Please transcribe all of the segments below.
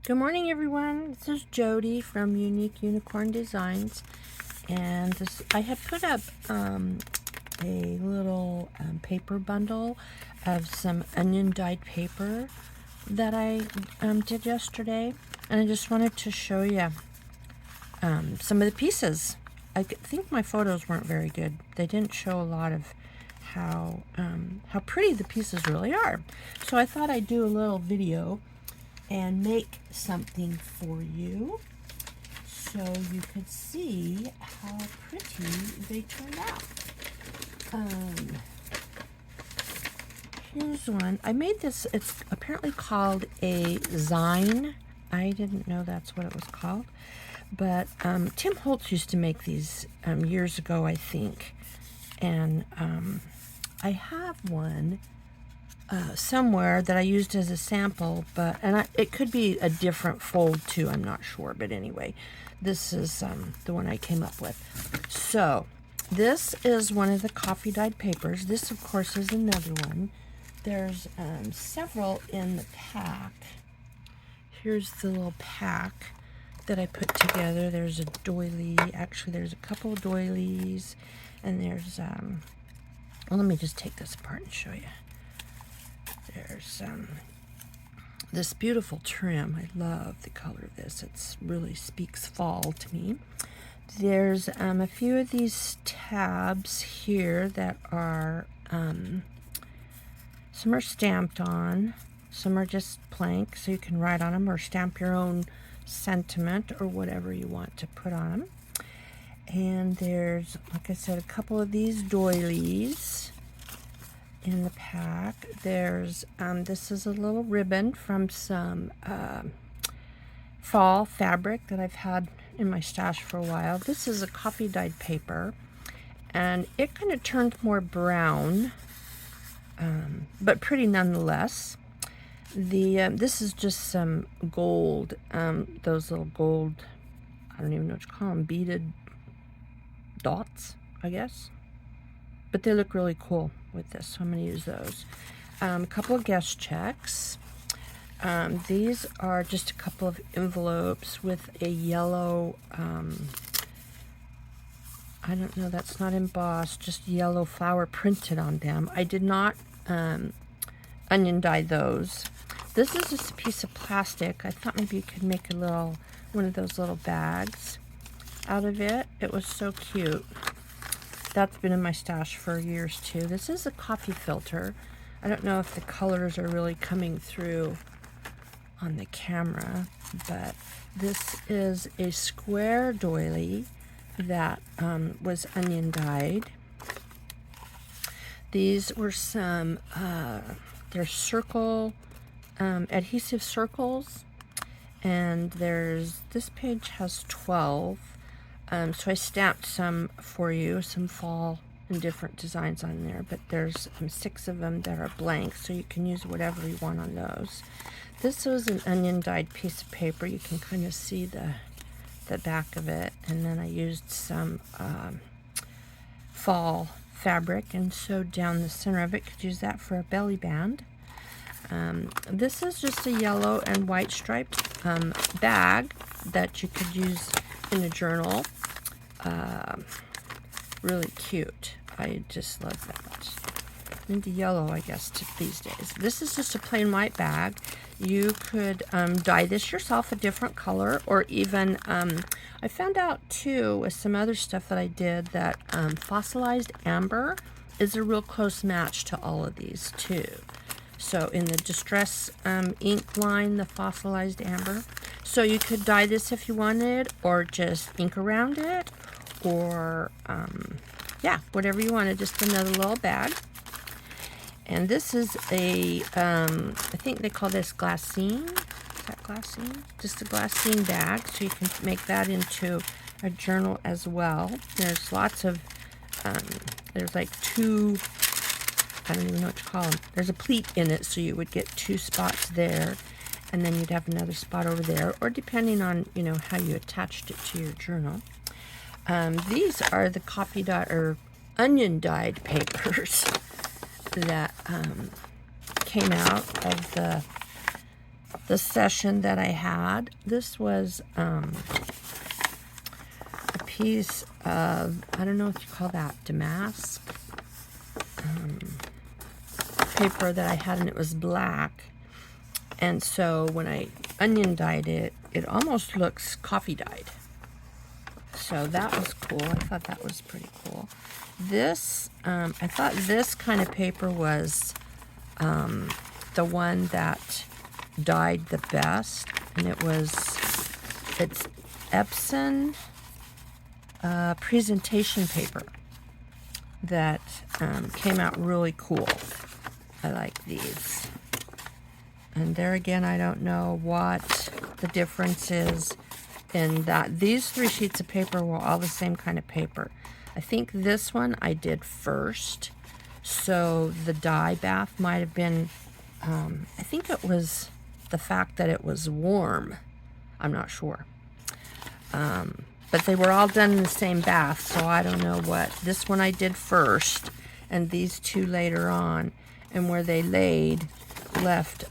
Good morning, everyone. This is Jody from Unique Unicorn Designs, and I have put up a little paper bundle of some onion dyed paper that I did yesterday, and I just wanted to show you some of the pieces. I think my photos weren't very good. They didn't show a lot of how pretty the pieces really are. So I thought I'd do a little video and make something for you so you could see how pretty they turned out. Here's one. I made this, it's apparently called a Zine. I didn't know that's what it was called. But Tim Holtz used to make these years ago, I think. And I have one somewhere that I used as a sample, but it could be a different fold too, I'm not sure, but anyway, this is the one I came up with. So this is one of the coffee dyed papers. This of course is another one. There's several in the pack. Here's the little pack that I put together. There's a doily, actually there's a couple of doilies, and there's well, let me just take this apart and show you. There's this beautiful trim. I love the color of this. It really speaks fall to me. There's a few of these tabs here that are, some are stamped on, some are just blank, so you can write on them or stamp your own sentiment or whatever you want to put on them. And there's, like I said, a couple of these doilies in the pack. There's this is a little ribbon from some fall fabric that I've had in my stash for a while. This is a coffee dyed paper, and it kind of turned more brown, but pretty nonetheless. This is just some gold, those little gold, I don't even know what you call them, beaded dots, I guess. But they look really cool with this, so I'm going to use those. A couple of guest checks. These are just a couple of envelopes with a yellow, I don't know, that's not embossed, just yellow flower printed on them. I did not onion dye those. This is just a piece of plastic. I thought maybe you could make a little, one of those little bags out of it. It was so cute. That's been in my stash for years too. This is a coffee filter. I don't know if the colors are really coming through on the camera, but this is a square doily that was onion dyed. These were some, they're circle, adhesive circles, and this page has 12. So I stamped some for you, some fall and different designs on there, but there's 6 of them that are blank, so you can use whatever you want on those. This was an onion dyed piece of paper. You can kind of see the back of it, and then I used some fall fabric and sewed down the center of it. Could use that for a belly band. This is just a yellow and white striped bag that you could use in a journal. Really cute. I just love that. Into yellow, I guess, these days. This is just a plain white bag. You could dye this yourself a different color, or even I found out too with some other stuff that I did that fossilized amber is a real close match to all of these too. So in the distress ink line, the fossilized amber. So you could dye this if you wanted, or just ink around it, or yeah, whatever you wanted. Just another little bag. And this is a, I think they call this glassine. Is that glassine? Just a glassine bag, so you can make that into a journal as well. There's lots of, there's like 2, I don't even know what to call them. There's a pleat in it, so you would get 2 spots there, and then you'd have another spot over there, or depending on, you know, how you attached it to your journal. These are the coffee dye or onion dyed papers that came out of the the session that I had. This was a piece of, I don't know what you call that, damask paper that I had, and it was black. And so when I onion dyed it, it almost looks coffee dyed. So that was cool. I thought that was pretty cool. This, I thought this kind of paper was the one that dyed the best. And it's Epson presentation paper that came out really cool. I like these. And there again, I don't know what the difference is in that. These 3 sheets of paper were all the same kind of paper. I think this one I did first, so the dye bath might have been, I think it was the fact that it was warm. I'm not sure. But they were all done in the same bath, so I don't know what. This one I did first, and these 2 later on. And where they laid left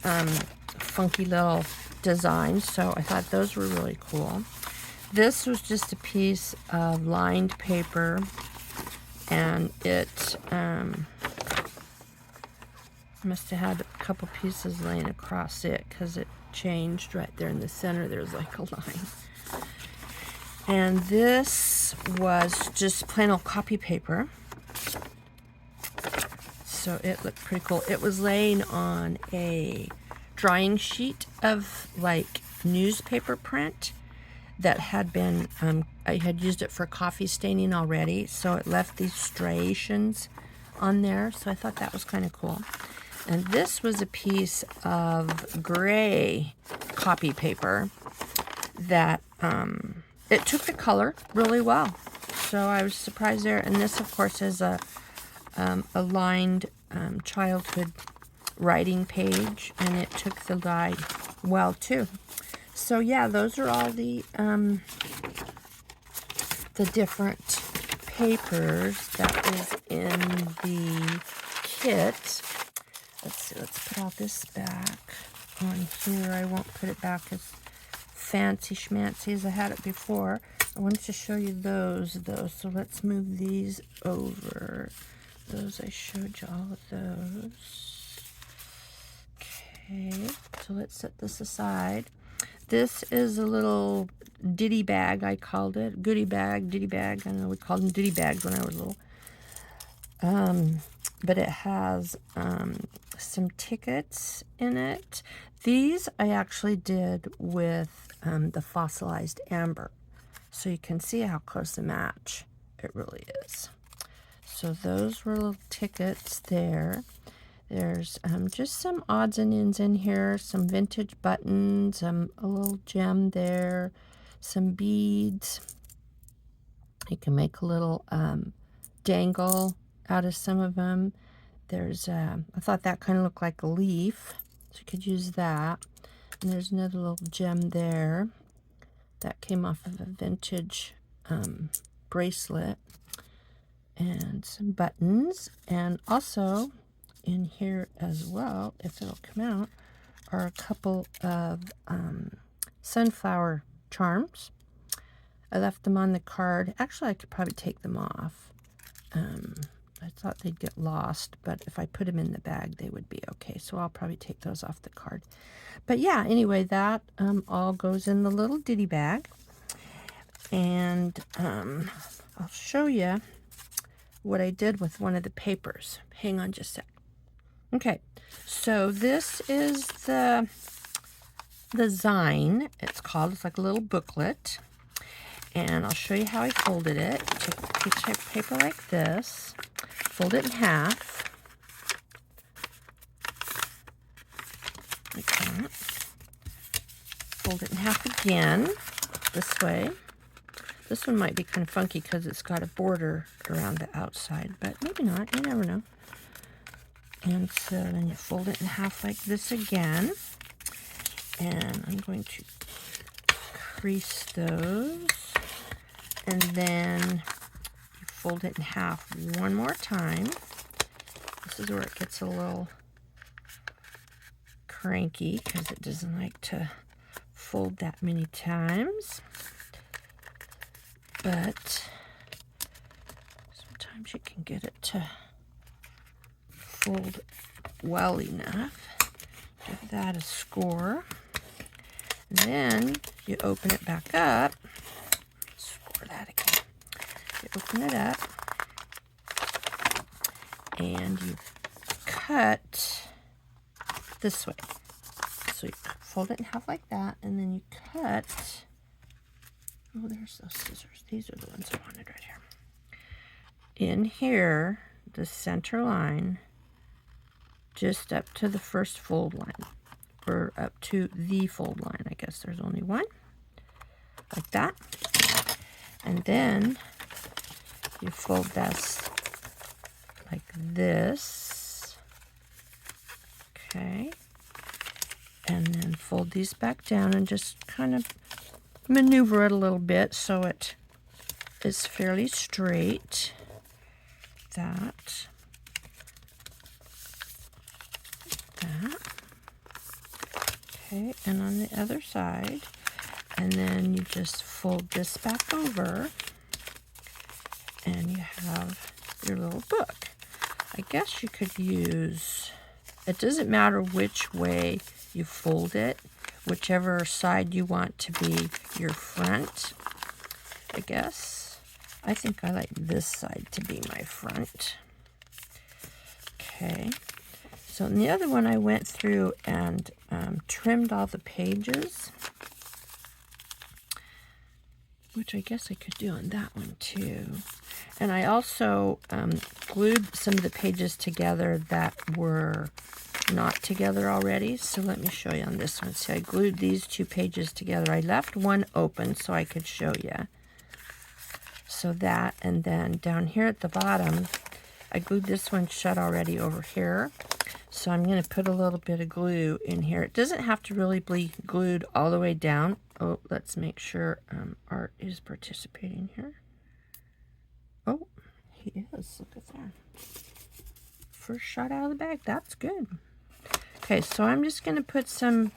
funky little designs, so I thought those were really cool. This was just a piece of lined paper, and it must have had a couple pieces laying across it because it changed right there in the center. There's like a line. And this was just plain old copy paper. So it looked pretty cool. It was laying on a drying sheet of like newspaper print that had been, I had used it for coffee staining already, so it left these striations on there, so I thought that was kind of cool. And this was a piece of gray copy paper that it took the color really well, so I was surprised there. And this, of course, is a lined childhood writing page, and it took the dye well too. So yeah, those are all the different papers that is in the kit. Let's see, let's put all this back on here. I won't put it back as fancy schmancy as I had it before. I wanted to show you those though, so let's move these over. Those, I showed you all of those. Okay, so let's set this aside. This is a little ditty bag, I called it. Goodie bag, ditty bag. I don't know, we called them ditty bags when I was little. But it has some tickets in it. These I actually did with the fossilized amber. So you can see how close a match it really is. So those were little tickets there. There's just some odds and ends in here, some vintage buttons, a little gem there, some beads. You can make a little dangle out of some of them. There's, I thought that kind of looked like a leaf, so you could use that. And there's another little gem there that came off of a vintage bracelet. And some buttons, and also in here as well, if it'll come out, are a couple of sunflower charms. I left them on the card. Actually, I could probably take them off. I thought they'd get lost, but if I put them in the bag, they would be okay. So I'll probably take those off the card. But yeah, anyway, that all goes in the little ditty bag. And I'll show you what I did with one of the papers. Hang on just a sec. Okay, so this is the Zine, it's called. It's like a little booklet. And I'll show you how I folded it. Take a piece of paper like this, fold it in half, like that. Fold it in half again, this way. This one might be kind of funky because it's got a border around the outside, but maybe not, you never know. And so then you fold it in half like this again. And I'm going to crease those. And then you fold it in half one more time. This is where it gets a little cranky because it doesn't like to fold that many times. But sometimes you can get it to fold well enough. Give that a score. And then you open it back up. Score that again. You open it up and you cut this way. So you fold it in half like that, and then you cut. Oh, there's those scissors. These are the ones I wanted right here. In here, the center line, just up to the first fold line, or up to the fold line. I guess there's only one, like that. And then you fold this like this, okay, and then fold these back down and just kind of maneuver it a little bit so it is fairly straight. That. Okay, and on the other side, and then you just fold this back over and you have your little book. I guess you could use, it doesn't matter which way you fold it, whichever side you want to be your front, I guess. I think I like this side to be my front. Okay. So in the other one, I went through and trimmed all the pages, which I guess I could do on that one too. And I also glued some of the pages together that were not together already. So let me show you on this one. See, I glued these two pages together. I left one open so I could show you. So that, and then down here at the bottom, I glued this one shut already over here. So I'm going to put a little bit of glue in here. It doesn't have to really be glued all the way down. Oh, let's make sure Art is participating here. Oh, he is. Look at that. First shot out of the bag. That's good. Okay, so I'm just going to put some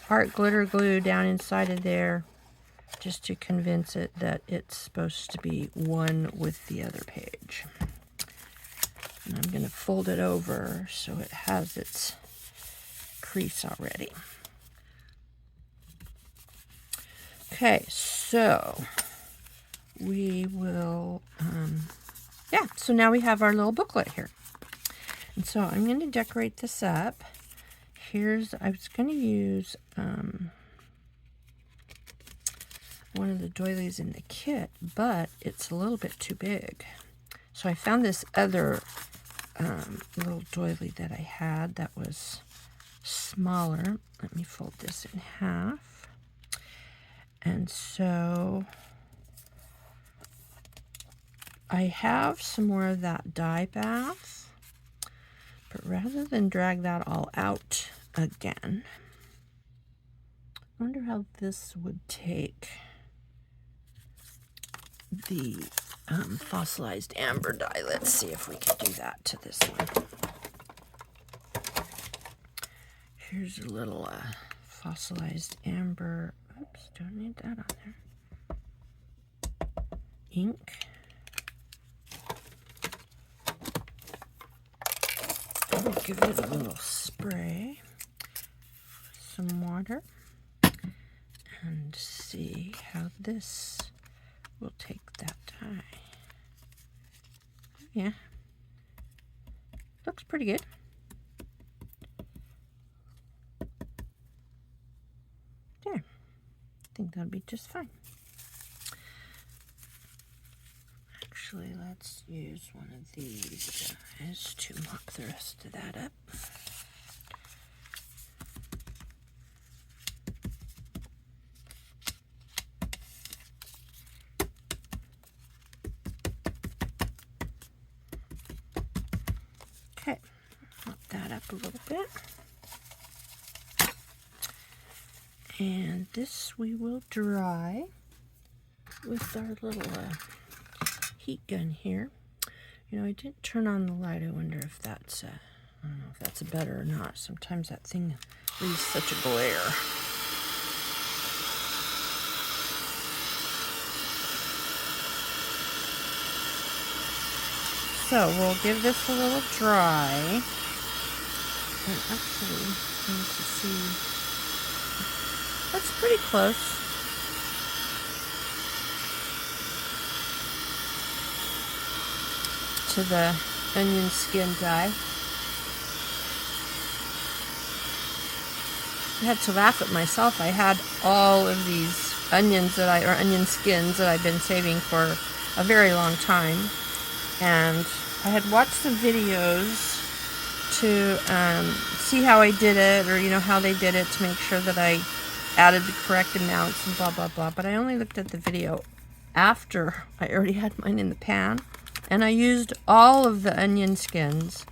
Art glitter glue down inside of there just to convince it that it's supposed to be one with the other page. And I'm going to fold it over so it has its crease already. Okay, so we will, yeah, so now we have our little booklet here. And so I'm going to decorate this up. Here's, I was going to use one of the doilies in the kit, but it's a little bit too big. So I found this other little doily that I had that was smaller. Let me fold this in half. And so I have some more of that dye bath, but rather than drag that all out again, I wonder how this would take the fossilized amber dye. Let's see if we can do that to this one. Here's a little fossilized amber. Oops, don't need that on there. Ink. We'll give it a little spray. Some water. And see how this will take that dye. Yeah. Looks pretty good. There. I think that'll be just fine. Actually, let's use one of these guys to mock the rest of that up. Okay, mop that up a little bit. And this we will dry with our little heat gun here. You know, I didn't turn on the light. I wonder if that's I don't know if that's better or not. Sometimes that thing Leaves such a glare. So we'll give this a little dry. And actually, I need to see. That's pretty close. To the onion skin dye. I had to laugh at myself. I had all of these onions or onion skins that I've been saving for a very long time, and I had watched some videos to see how I did it, or how they did it, to make sure that I added the correct amounts and blah blah blah. But I only looked at the video after I already had mine in the pan, and I used all of the onion skins,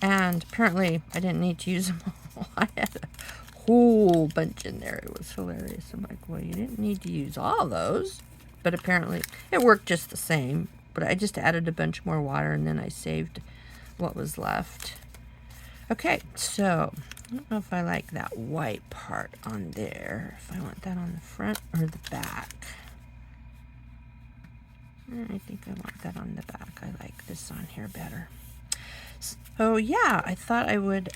and apparently I didn't need to use them all. I had a whole bunch in there. It was hilarious. I'm like, well, you didn't need to use all those, but apparently it worked just the same. But I just added a bunch more water, and then I saved what was left. Okay, so I don't know if I like that white part on there, if I want that on the front or the back. I think I want that on the back. I like this on here better. So yeah, I thought I would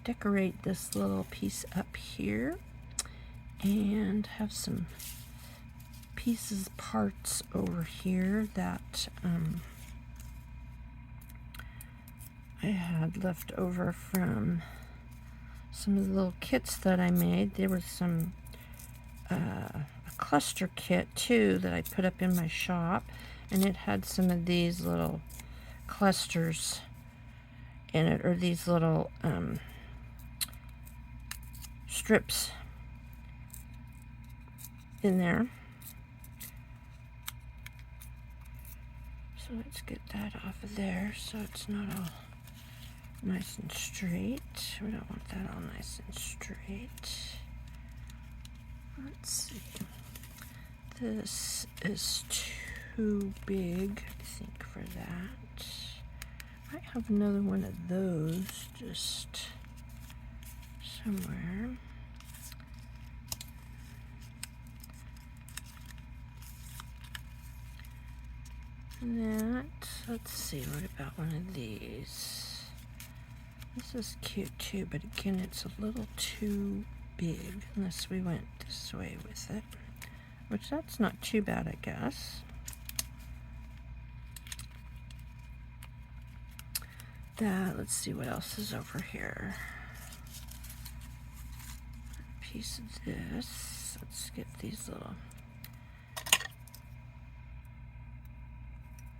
decorate this little piece up here and have some parts over here that I had left over from some of the little kits that I made. There was some a cluster kit too that I put up in my shop, and it had some of these little clusters in it, or these little strips in there. So let's get that off of there so it's not all nice and straight. We don't want that all nice and straight. Let's see. This is too big, I think, for that. I might have another one of those just somewhere. And that, let's see, what about one of these? This is cute too, but again, it's a little too big, unless we went this way with it, which that's not too bad, I guess. That, let's see what else is over here. A piece of this. Let's get these little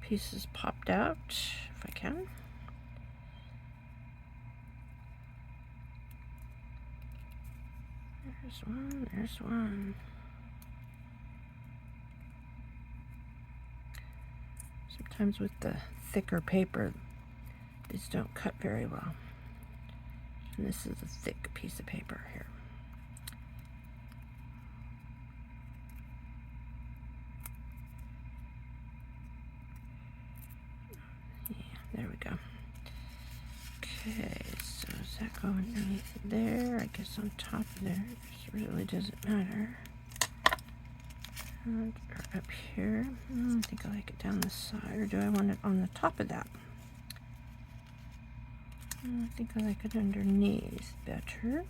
pieces popped out, if I can. There's one, there's one. Sometimes with the thicker paper, these don't cut very well. And this is a thick piece of paper here. Yeah, there we go. Okay, so does that go underneath there? I guess on top of there. It really doesn't matter. And, or up here. I think I like it down the side, or do I want it on the top of that? I think I like it underneath better.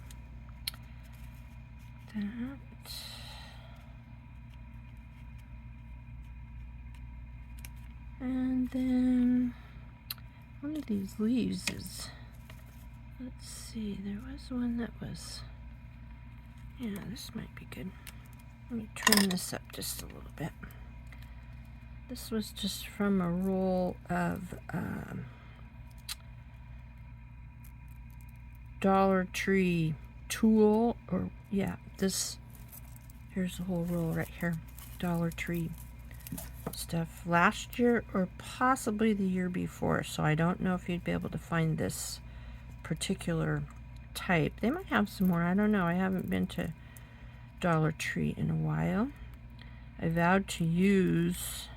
That. And then one of these leaves is, let's see, there was one that was, yeah, this might be good. Let me trim this up just a little bit. This was just from a roll of Dollar Tree tulle, or yeah, this, here's the whole roll right here, Dollar Tree stuff, last year or possibly the year before, so I don't know if you'd be able to find this particular type. They might have some more, I don't know. I haven't been to Dollar Tree in a while. I vowed to use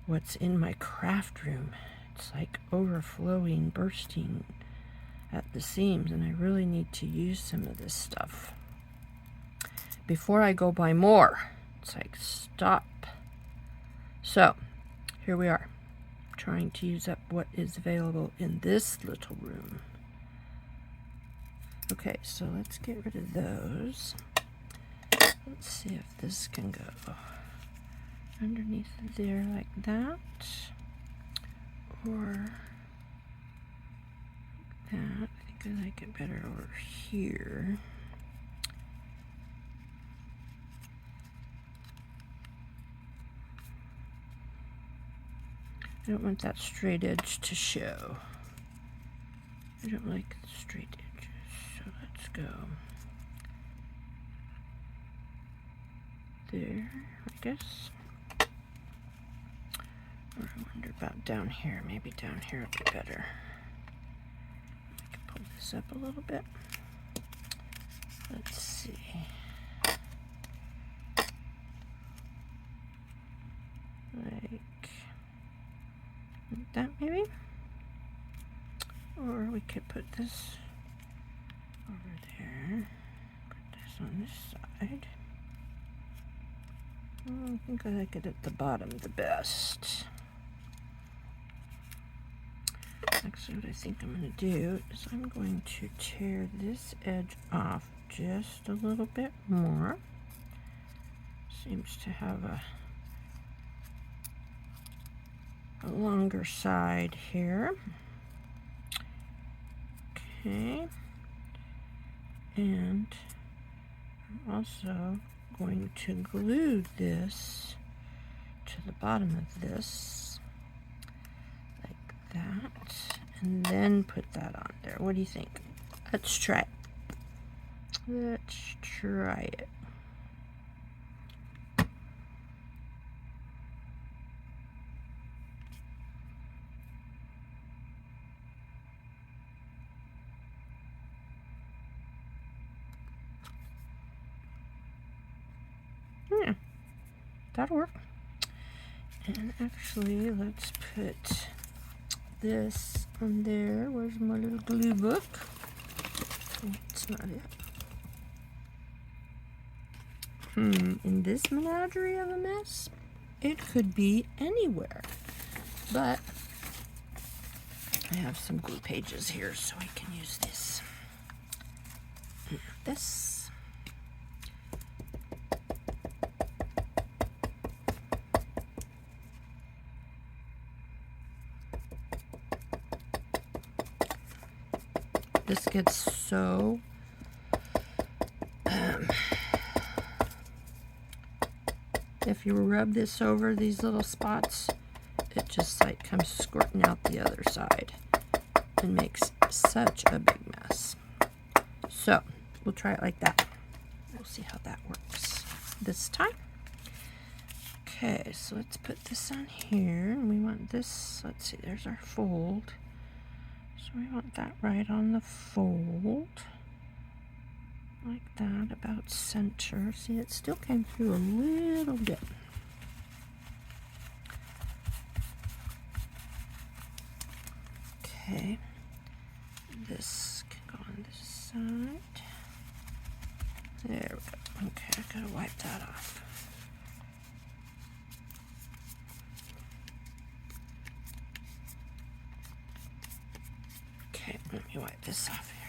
what's in my craft room. It's like overflowing, bursting. at the seams, and I really need to use some of this stuff before I go buy more. It's like, stop. So here we are, trying to use up what is available in this little room. Okay, so let's get rid of those. Let's see if this can go underneath there like that, or that. I think I like it better over here. I don't want that straight edge to show. I don't like the straight edges, so let's go there, I guess. Or I wonder about down here. Maybe down here would be better. I can pull this up a little bit. Let's see. Like that maybe? Or we could put this over there. Put this on this side. I think I like it at the bottom the best. Actually, what I think I'm going to do is I'm going to tear this edge off just a little bit more. Seems to have a longer side here. Okay. And I'm also going to glue this to the bottom of this like that, and then put that on there. What do you think? Let's try it. Let's try it. Yeah, that'll work. And actually, let's put this on there. Where's my little glue book? Oh, it's not it. In this menagerie of a mess, it could be anywhere. But I have some glue pages here, so I can use this. And this. This gets so if you rub this over these little spots, it just like comes squirting out the other side and makes such a big mess. So we'll try it like that. We'll see how that works this time. Okay, so let's put this on here, and we want this, let's see, there's our fold. So we want that right on the fold, like that, about center. See, it still came through a little bit. Okay, this can go on this side. There we go. Okay, I gotta wipe that off. Okay, let me wipe this off here.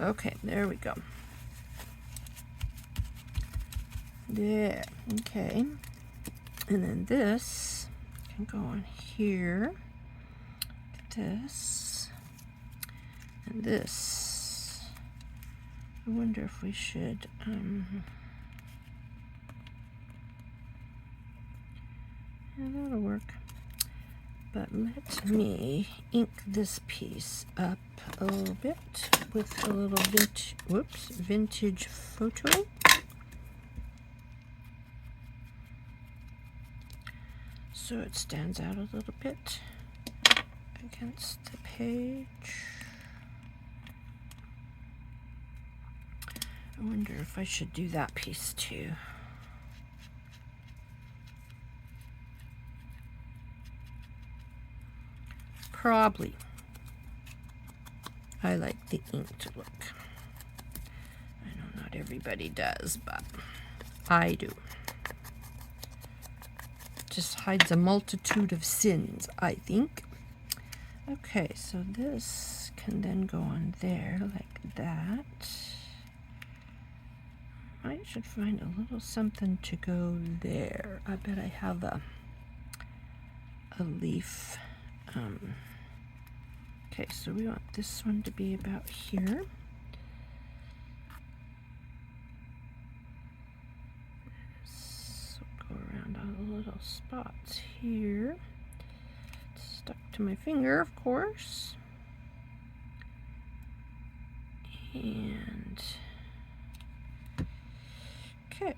Okay, there we go. There, okay. And then this can go on here. This. And this. I wonder if we should, yeah, that'll work. But let me ink this piece up a little bit with a little vintage photo. So it stands out a little bit against the page. I wonder if I should do that piece too. probably. I like the inked look. I know not everybody does, but I do. Just hides a multitude of sins, I think. Okay, so this can then go on there like that. I should find a little something to go there. I bet I have a leaf. Okay, so we want this one to be about here. So go around all the little spots here. It's stuck to my finger, of course. And okay,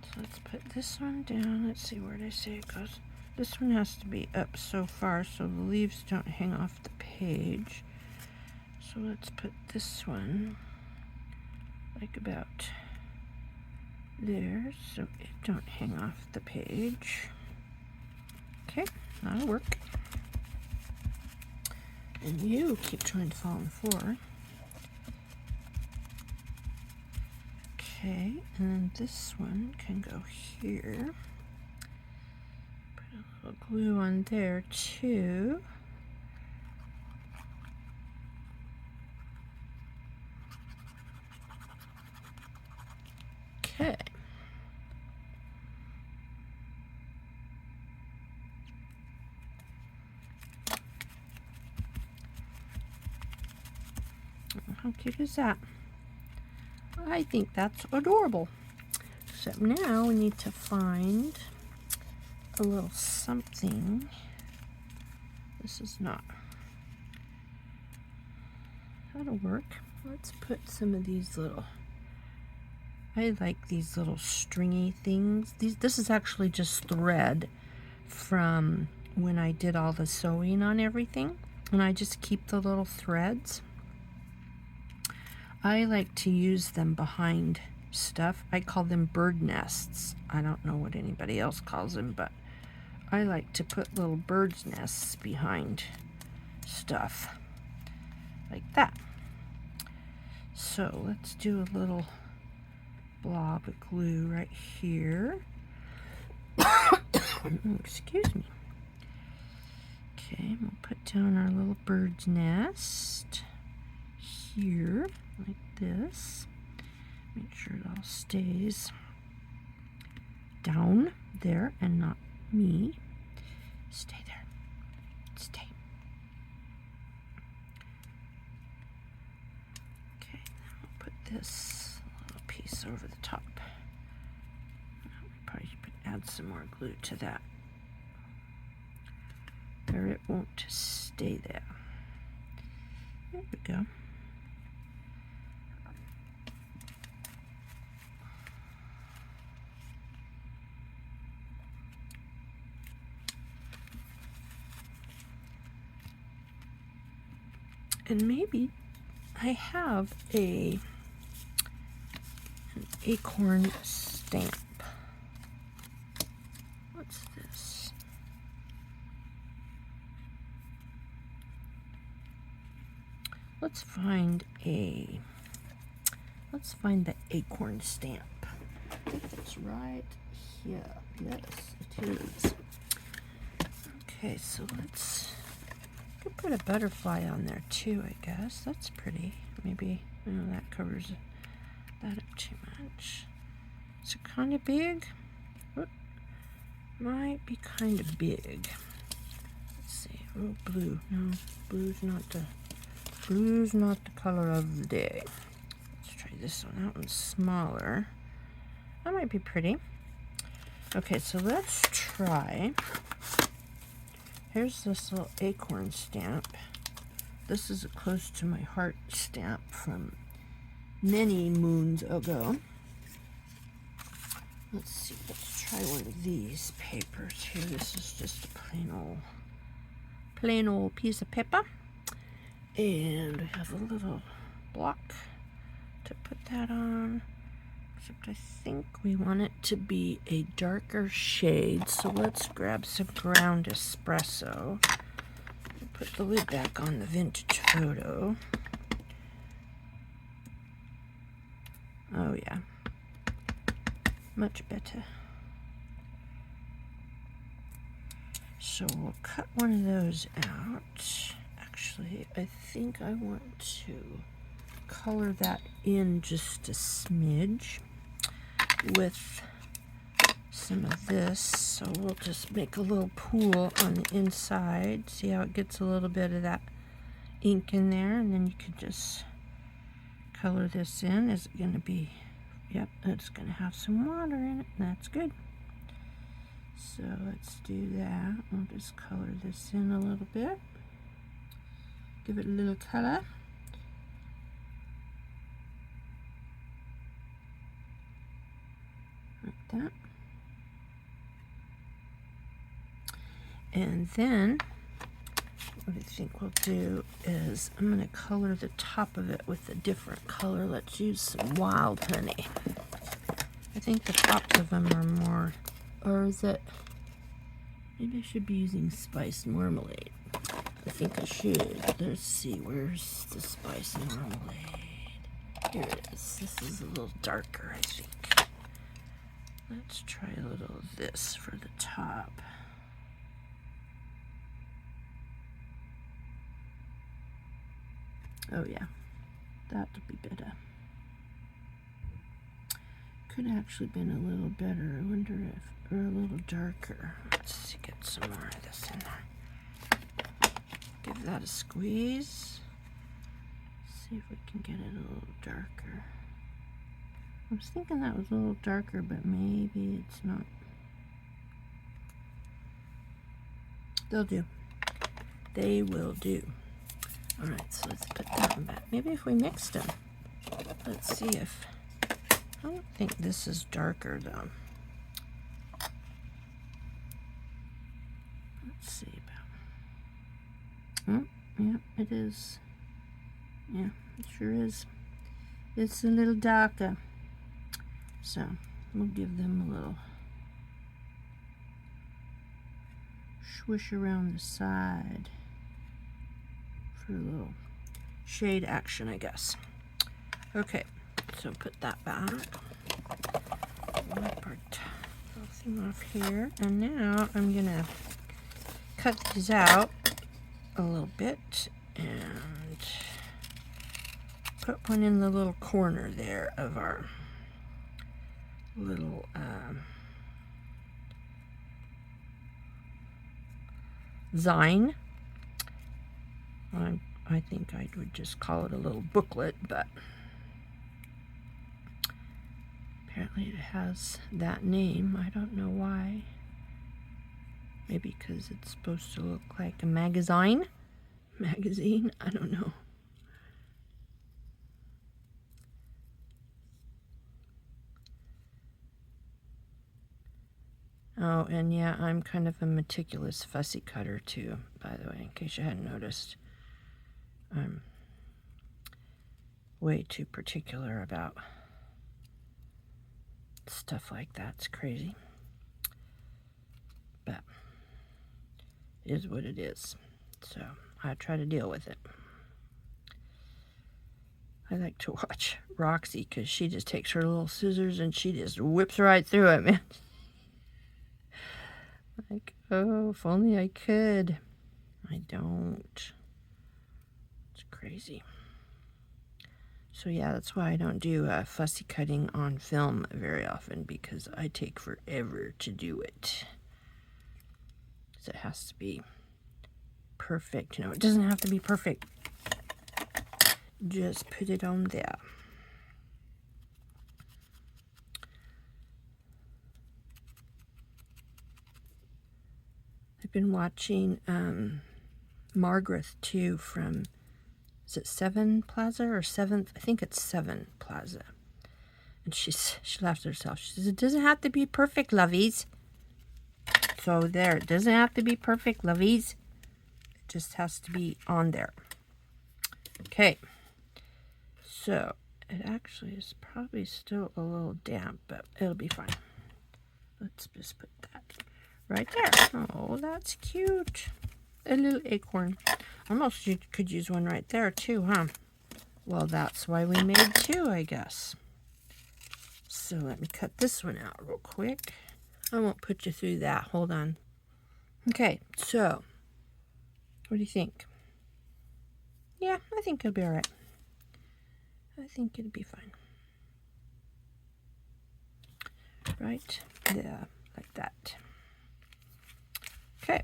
so let's put this one down. Let's see, where did I say it goes? This one has to be up so far so the leaves don't hang off the page. So let's put this one like about there so it don't hang off the page. Okay, that'll work. And you keep trying to fall on the floor. Okay, and then this one can go here. Put a little glue on there too. Okay. How cute is that? I think that's adorable. Except now we need to find a little something. This is not. That'll work. Let's put some of these little, I like these little stringy things. This is actually just thread from when I did all the sewing on everything. And I just keep the little threads. I like to use them behind stuff. I call them bird nests. I don't know what anybody else calls them, but I like to put little bird's nests behind stuff like that. So let's do a little blob of glue right here. Excuse me. Okay, we'll put down our little bird's nest here, like this. Make sure it all stays down there and not me. Stay there. Stay. Okay, then we'll put this little piece over the top. We probably should add some more glue to that, or it won't stay there. There we go. And maybe I have an acorn stamp. What's this? Let's find the acorn stamp. I think it's right here. Yes, it is. Okay, so let's put a butterfly on there too, I guess. That's pretty. Maybe, that covers that up too much. Is it kind of big? Whoop. Might be kind of big. Let's see. Oh, blue. No, blue's not the color of the day. Let's try this one. That one's smaller. That might be pretty. Okay, so let's try. Here's this little acorn stamp. This is a close to my heart stamp from many moons ago. Let's see, let's try one of these papers here. This is just a plain old piece of paper. And we have a little block to put that on. Except I think we want it to be a darker shade. So let's grab some ground espresso. put the lid back on the vintage photo. Oh yeah, much better. So we'll cut one of those out. Actually, I think I want to color that in just a smidge with some of this. So we'll just make a little pool on the inside. See how it gets a little bit of that ink in there, and then you can just color this in. Is it going to be, yep, it's going to have some water in it. That's good. So let's do that. We'll just color this in a little bit. Give it a little color. Like that. And then what I think we'll do is I'm going to color the top of it with a different color. Let's use some wild honey. I think the tops of them are more, or is it, maybe I should be using spiced marmalade. I think I should. Let's see, where's the spiced marmalade? Here it is. This is a little darker, I think. Let's try a little of this for the top. Oh yeah, that would be better. Could have actually been a little better. I wonder if, or a little darker. Let's get some more of this in there. Give that a squeeze. See if we can get it a little darker. I was thinking that was a little darker, but maybe it's not. They'll do. They will do. Alright, so let's put that one back. Maybe if we mixed them. Let's see if... I don't think this is darker, though. Let's see about... Oh, yeah, it is. Yeah, it sure is. It's a little darker. So, we'll give them a little swish around the side for a little shade action, I guess. Okay, so put that back. Wipe our thing off here. And now I'm gonna cut these out a little bit and put one in the little corner there of our little Zine. I think I would just call it a little booklet, but apparently it has that name. I don't know why. Maybe because it's supposed to look like a magazine? Magazine? I don't know. Oh, and yeah, I'm kind of a meticulous fussy cutter too, by the way, in case you hadn't noticed. I'm way too particular about stuff like that. It's crazy. But it is what it is. So I try to deal with it. I like to watch Roxy because she just takes her little scissors and she just whips right through it, man. Like, oh, if only I could. I don't. It's crazy. So yeah, that's why I don't do fussy cutting on film very often, because I take forever to do it. So it has to be perfect. You know, it doesn't have to be perfect. Just put it on there. I've been watching Margaret too from, is it 7 Plaza or 7th? I think it's 7 Plaza. And she laughed at herself. She says, it doesn't have to be perfect, lovies. So there, it doesn't have to be perfect, lovies. It just has to be on there. Okay. So it actually is probably still a little damp, but it'll be fine. Let's just put that right there. Oh, that's cute. A little acorn. Almost you could use one right there too, huh? Well, that's why we made two, I guess. So let me cut this one out real quick. I won't put you through that. Hold on. Okay, so what do you think? Yeah, I think it'll be all right. I think it'll be fine. Right there, like that. Okay,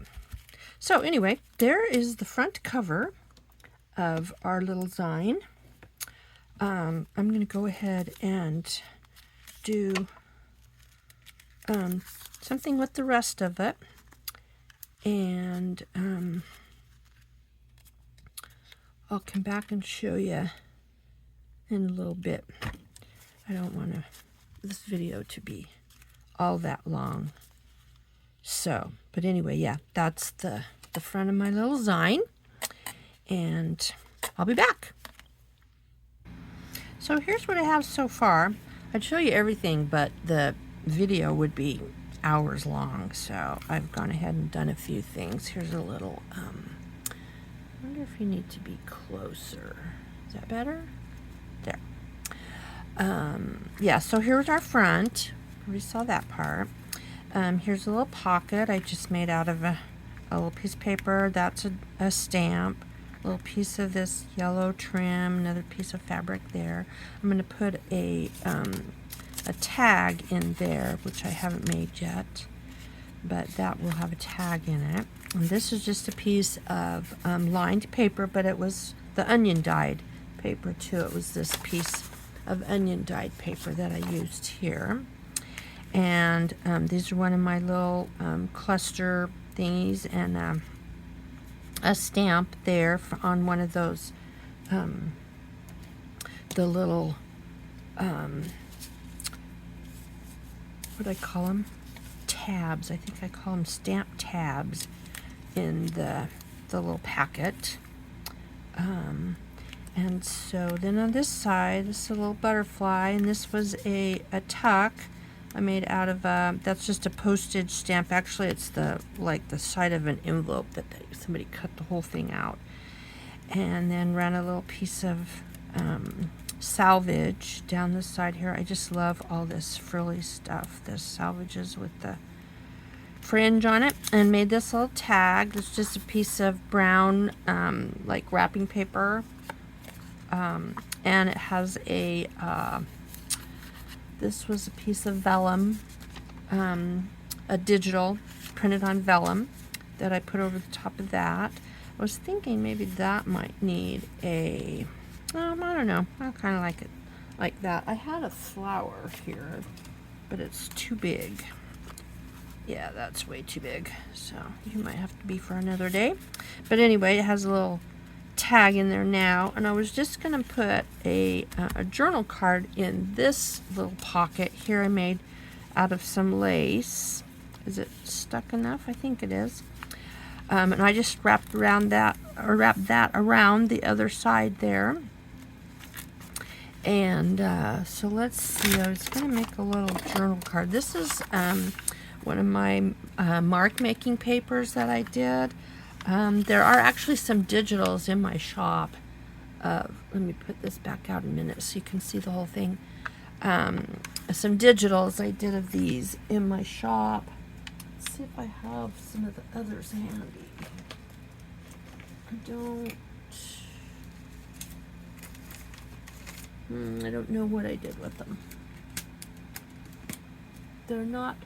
so anyway, there is the front cover of our little Zine. I'm going to go ahead and do something with the rest of it, and I'll come back and show you in a little bit. I don't want this video to be all that long. So, but anyway, yeah, that's the front of my little Zine, and I'll be back. So here's what I have so far. I'd show you everything, but the video would be hours long, so I've gone ahead and done a few things. Here's a little, I wonder if you need to be closer. Is that better? There. Yeah, so here's our front. We saw that part. Here's a little pocket I just made out of a little piece of paper. That's a stamp. A little piece of this yellow trim, another piece of fabric there. I'm going to put a tag in there, which I haven't made yet, but that will have a tag in it. And this is just a piece of lined paper, but it was the onion dyed paper too. It was this piece of onion dyed paper that I used here. And these are one of my little cluster thingies, and a stamp there on one of those, the little, what do I call them? Tabs. I think I call them stamp tabs in the little packet. And so then on this side, this is a little butterfly, and this was a tuck I made out of that's just a postage stamp. Actually, it's the side of an envelope that somebody cut the whole thing out, and then ran a little piece of salvage down the side here. I just love all this frilly stuff, the salvages with the fringe on it, and made this little tag. It's just a piece of brown like wrapping paper, and it has a this was a piece of vellum, a digital printed on vellum that I put over the top of that. I was thinking maybe that might need a, I don't know, I kind of like it like that. I had a flower here, but it's too big. Yeah, that's way too big, so you might have to be for another day. But anyway, it has a little tag in there now, and I was just gonna put a journal card in this little pocket here I made out of some lace. Is it stuck enough? I think it is. And I just wrapped that around the other side there. And so let's see, I was gonna make a little journal card. This is one of my mark making papers that I did. There are actually some digitals in my shop. Let me put this back out in a minute so you can see the whole thing. Some digitals I did of these in my shop. Let's see if I have some of the others handy. I don't know what I did with them. They're not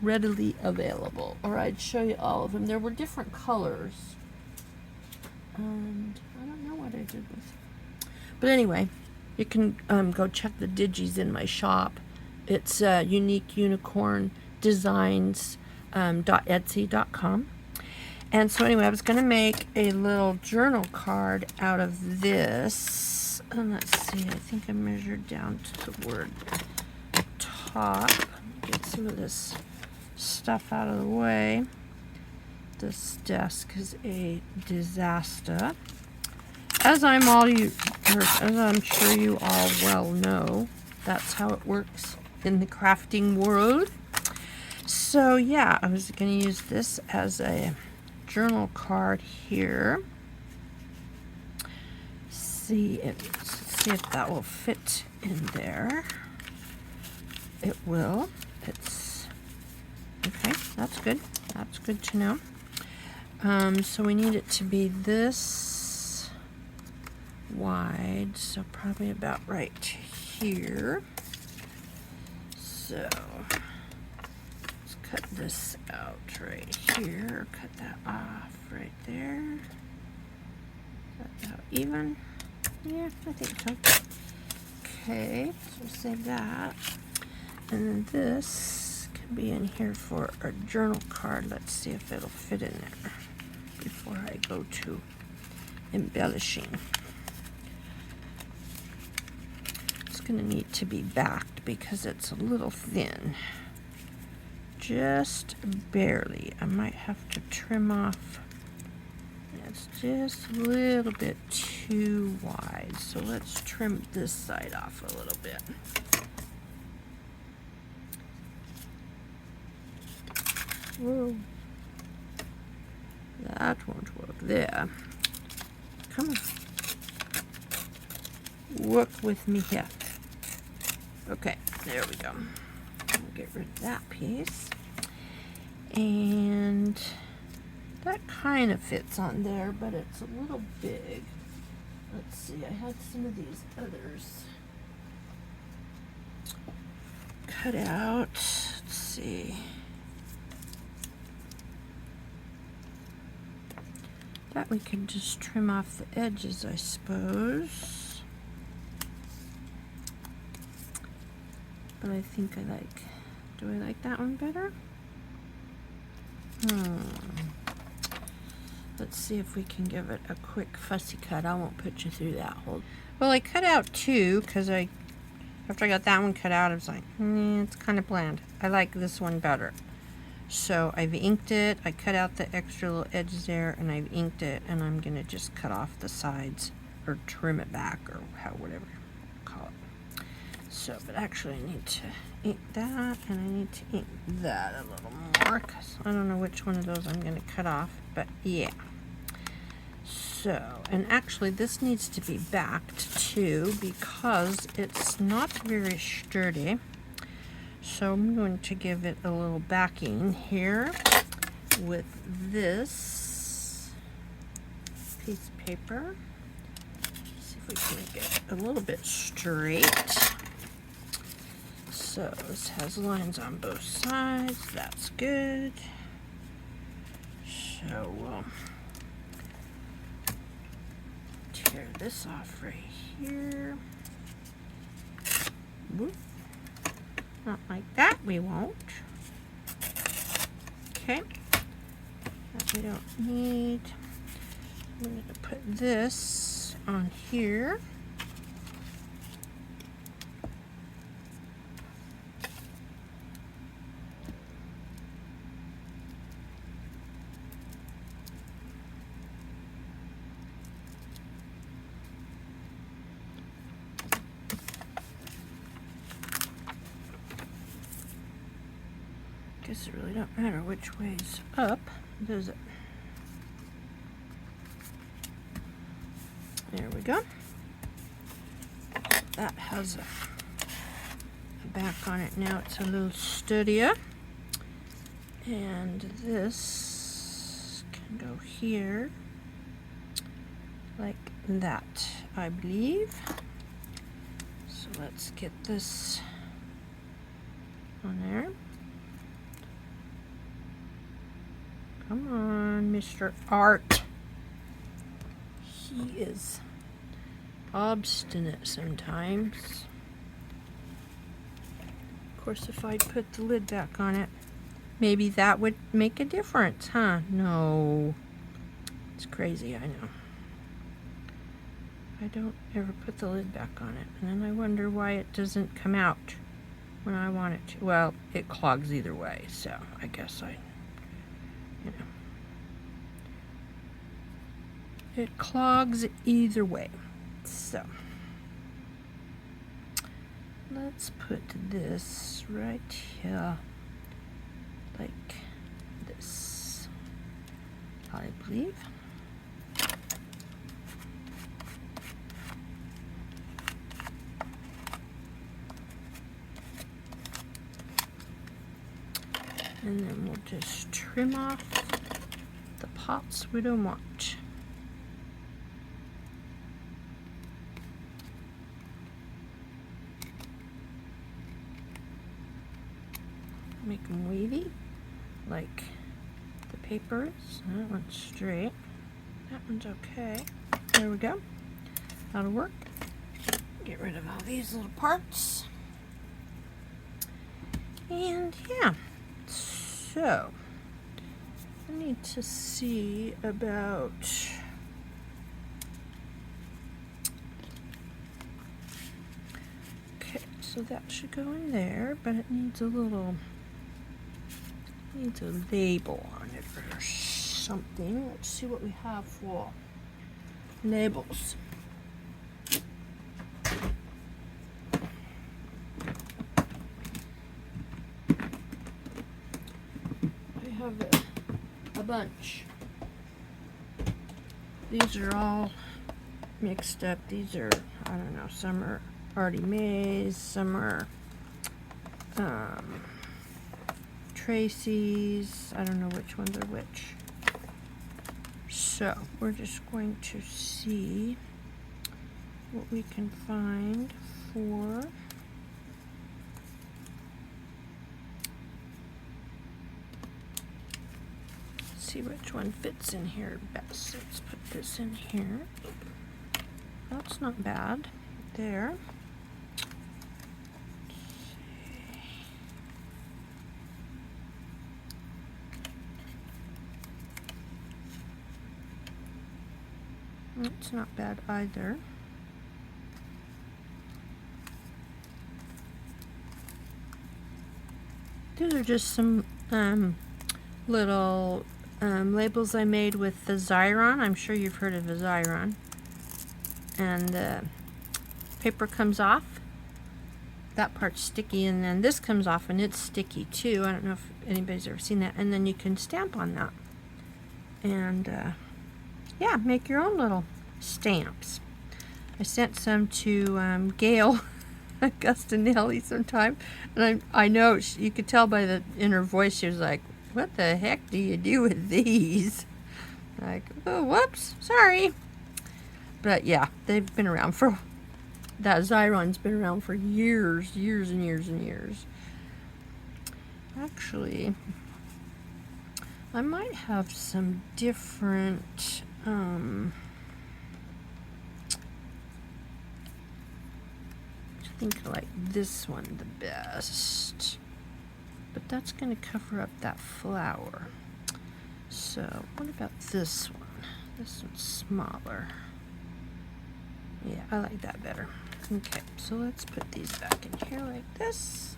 readily available, or I'd show you all of them. There were different colors, and I don't know what I did with them. But anyway, you can go check the digis in my shop. It's Unique Unicorn Designs .etsy.com. And so anyway, I was going to make a little journal card out of this. And let's see, I think I measured down to the word top. Get some of this stuff out of the way. This desk is a disaster. As I'm sure you all well know, that's how it works in the crafting world. So yeah, I was going to use this as a journal card here. let's see if that will fit in there. It will. It's okay. That's good. That's good to know. So we need it to be this wide, so probably about right here. So let's cut this out right here. Cut that off right there. Is that about even? Yeah, I think so. Okay, so save that. And then this can be in here for a journal card. Let's see if it'll fit in there before I go to embellishing. It's going to need to be backed because it's a little thin. Just barely. I might have to trim off. It's just a little bit too wide. So let's trim this side off a little bit. Whoa. That won't work there. Come on. Work with me here. Okay, there we go. I'll get rid of that piece. And that kind of fits on there, but it's a little big. Let's see, I had some of these others cut out. Let's see. That we can just trim off the edges, I suppose. But I think I like, do I like that one better? Let's see if we can give it a quick fussy cut. I won't put you through that whole. Well, I cut out two because after I got that one cut out, I was like, it's kind of bland. I like this one better. So I've inked it. I cut out the extra little edges there, and I've inked it, and I'm gonna just cut off the sides or trim it back or whatever you call it. So, but actually I need to ink that, and I need to ink that a little more because I don't know which one of those I'm gonna cut off, but yeah. So, and actually this needs to be backed too because it's not very sturdy. So I'm going to give it a little backing here with this piece of paper. See if we can get it a little bit straight. So this has lines on both sides. That's good. So we'll tear this off right here. Whoop. Not like that, we won't. Okay, that we don't need. I'm going to put this on here. Guess it really don't matter which way's up, does it? There we go. That has a back on it now. It's a little sturdier. And this can go here like that, I believe. So let's get this on there. Come on, Mr. Art. He is obstinate sometimes. Of course, if I'd put the lid back on it, maybe that would make a difference, huh? No. It's crazy, I know. I don't ever put the lid back on it, and then I wonder why it doesn't come out when I want it to. Well, it clogs either way, so I guess you know, it clogs either way. So let's put this right here like this, I believe. And then we'll just trim off the parts we don't want. Make them wavy, like the paper is. That one's straight. That one's okay. There we go. That'll work. Get rid of all these little parts. And yeah, so I need to see about okay, so that should go in there, but it needs a little label on it or something. Let's see what we have for labels. Have a bunch. These are all mixed up. These are, I don't know, some are already made, some are Tracy's. I don't know which ones are which. So we're just going to see what we can find for see which one fits in here best. Let's put this in here. That's not bad. There. That's not bad either. These are just some little labels I made with the Xyron. I'm sure you've heard of the Xyron. And the paper comes off. That part's sticky, and then this comes off and it's sticky too. I don't know if anybody's ever seen that. And then you can stamp on that. And yeah, make your own little stamps. I sent some to Gail Augustinelli sometime, and I know you could tell by in her voice she was like, what the heck do you do with these? Like, oh, whoops, sorry. But yeah, they've been around for, that Xyron's been around for years and years and years. Actually, I might have some different, I think I like this one the best. But that's going to cover up that flower. So what about this one? This one's smaller. Yeah, I like that better. Okay, so let's put these back in here like this.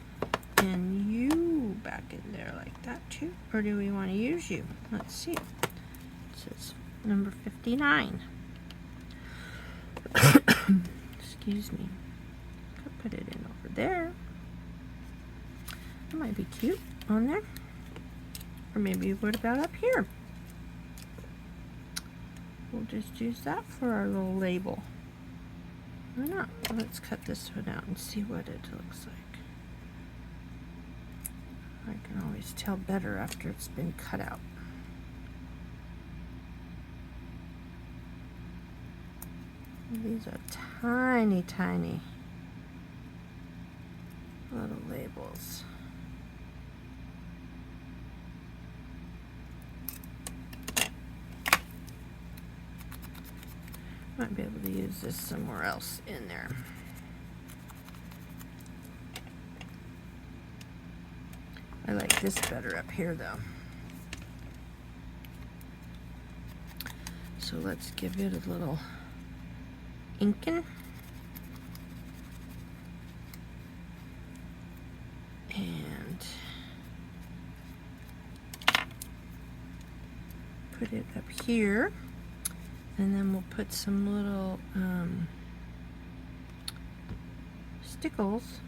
And you back in there like that too. Or do we want to use you? Let's see. It says number 59. Excuse me. Could put it in over there. That might be cute on there. Or maybe what about up here? We'll just use that for our little label. Why not? Let's cut this one out and see what it looks like. I can always tell better after it's been cut out. These are tiny, tiny little labels. Might be able to use this somewhere else in there. I like this better up here though. So let's give it a little inking. And put it up here. And then we'll put some little stickles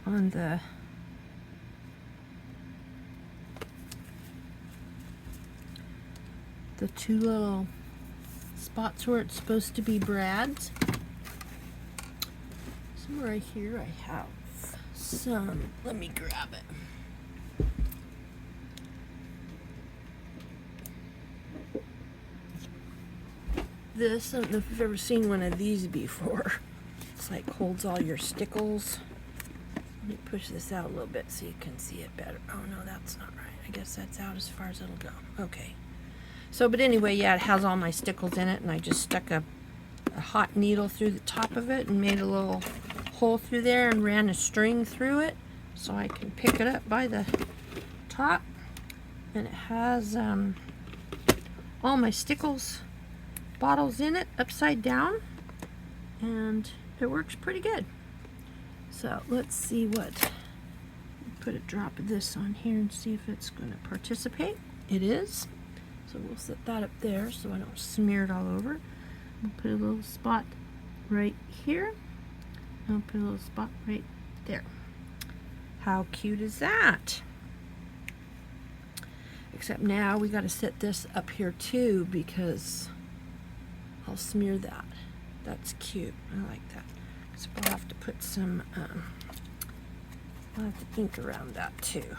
on the two little spots where it's supposed to be brads. Somewhere right here I have some. Let me grab it. this. I don't know if you've ever seen one of these before. It's like holds all your stickles. Let me push this out a little bit so you can see it better. Oh no, that's not right. I guess that's out as far as it'll go. Okay. So, but anyway, yeah, it has all my stickles in it, and I just stuck a hot needle through the top of it and made a little hole through there and ran a string through it so I can pick it up by the top. And it has all my stickles bottles in it upside down, and it works pretty good. So let's see what, put a drop of this on here and see if it's going to participate. It is. So we'll set that up there so I don't smear it all over. I'll put a little spot right here. I'll put a little spot right there. How cute is that? Except now we got to set this up here too, because I'll smear that. That's cute. I like that. So we'll have to put some I'll have to ink around that too.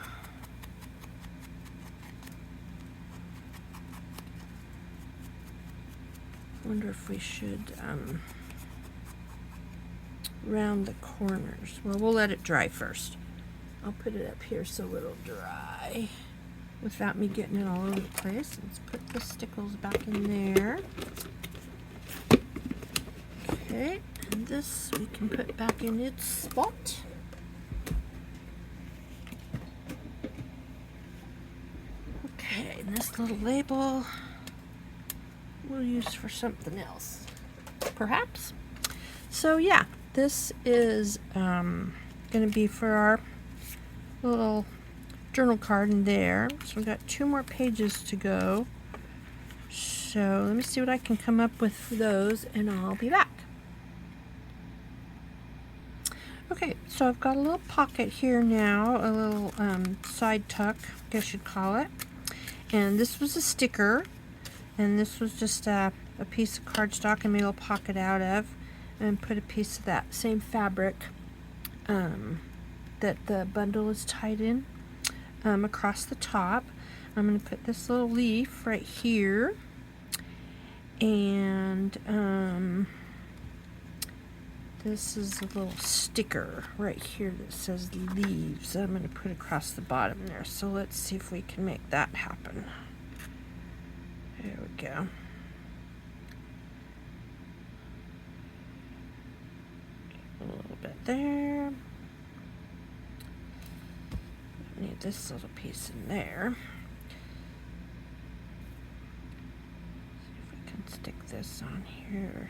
Wonder if we should round the corners. Well, we'll let it dry first. I'll put it up here so it'll dry without me getting it all over the place. Let's put the stickles back in there. Okay, and this we can put back in its spot. Okay, and this little label we'll use for something else, perhaps. So yeah, this is going to be for our little journal card in there. So we've got 2 more pages to go. So let me see what I can come up with for those, and I'll be back. Okay, so I've got a little pocket here now, a little side tuck, I guess you'd call it. And this was a sticker, and this was just a piece of cardstock I made a little pocket out of, and put a piece of that same fabric that the bundle is tied in across the top. I'm going to put this little leaf right here, and this is a little sticker right here that says leaves. I'm going to put across the bottom there. So let's see if we can make that happen. There we go. A little bit there. Need this little piece in there. See if we can stick this on here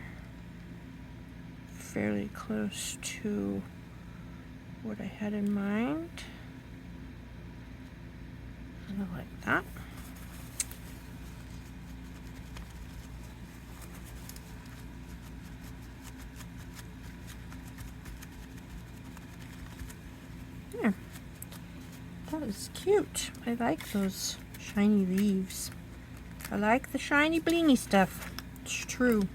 fairly close to what I had in mind. Kind of like that. There. That is cute. I like those shiny leaves. I like the shiny blingy stuff. It's true.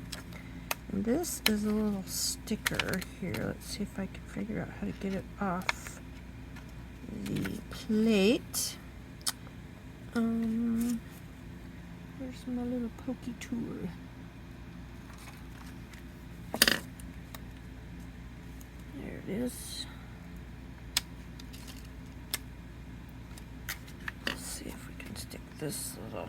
And this is a little sticker here. Let's see if I can figure out how to get it off the plate. Where's my little pokey tool? There it is. Let's see if we can stick this little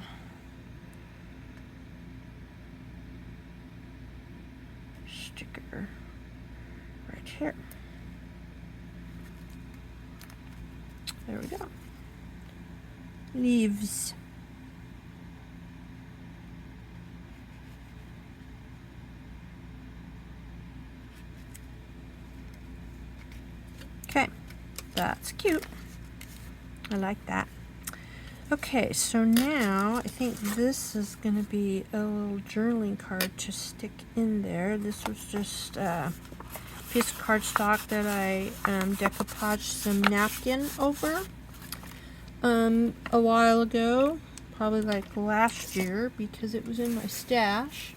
sticker right here. There we go. Leaves. Okay, that's cute. I like that. Okay, so now I think this is going to be a little journaling card to stick in there. This was just a piece of cardstock that I decoupaged some napkin over a while ago, probably like last year, because it was in my stash.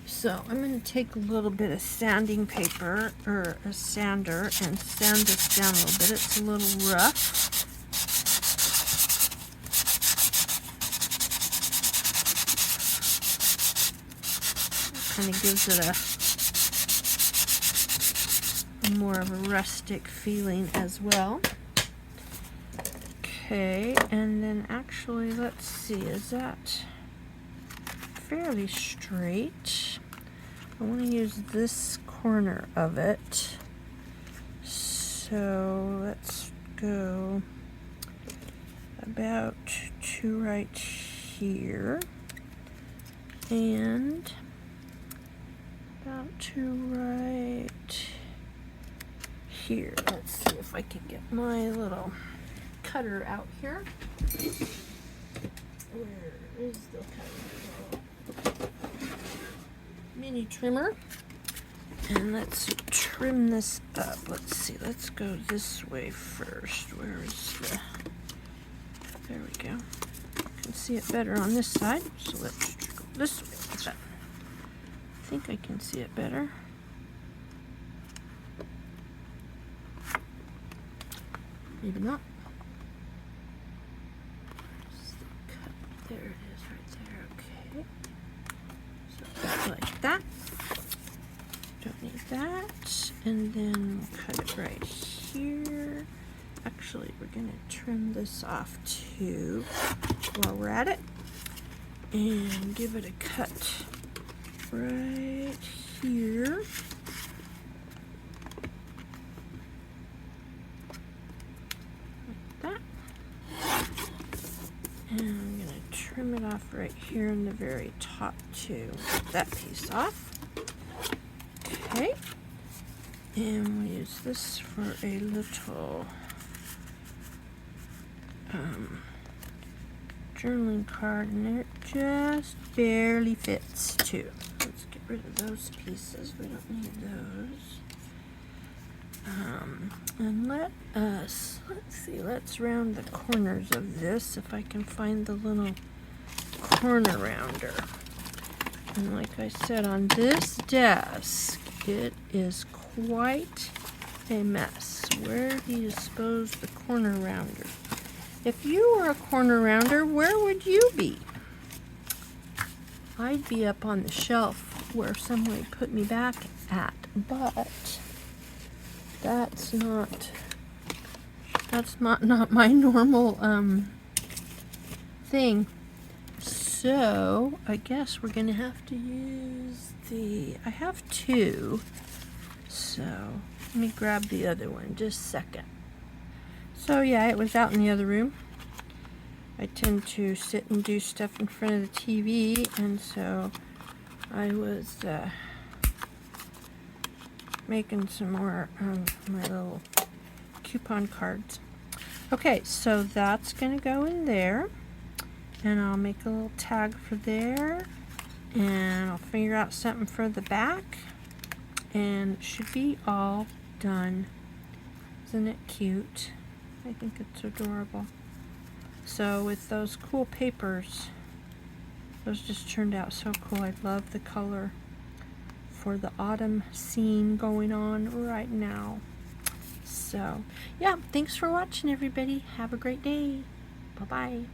So I'm going to take a little bit of sanding paper or a sander and sand this down a little bit. It's a little rough. kind of gives it a more of a rustic feeling as well. Okay, and then actually, let's see, is that fairly straight? I want to use this corner of it. So let's go about to right here and about to right here. Let's see if I can get my little cutter out here. Where is the cutter? Mini trimmer. And let's trim this up. Let's see, let's go this way first. Where is the... There we go. You can see it better on this side. So let's go this way with that. I think I can see it better. Maybe not. There it is right there. Okay. So like that. Don't need that. And then cut it right here. Actually, we're going to trim this off too while we're at it. And give it a cut right here. And I'm going to trim it off right here in the very top too. Get that piece off. Okay. And we'll use this for a little journaling card, and it just barely fits too. Let's get rid of those pieces. We don't need those. And let's see, let's round the corners of this if I can find the little corner rounder. And like I said, on this desk, it is quite a mess. Where do you dispose the corner rounder? If you were a corner rounder, where would you be? I'd be up on the shelf where someone would put me back at, but that's not my normal thing. So I guess we're gonna have to use I have two, so let me grab the other one just a second. So yeah, it was out in the other room. I tend to sit and do stuff in front of the TV, and so I was making some more of my little coupon cards. Okay, so that's gonna go in there, and I'll make a little tag for there, and I'll figure out something for the back, and it should be all done. Isn't it cute? I think it's adorable. So with those cool papers, those just turned out so cool. I love the color for the autumn scene going on right now. So yeah, thanks for watching everybody. Have a great day. Bye-bye.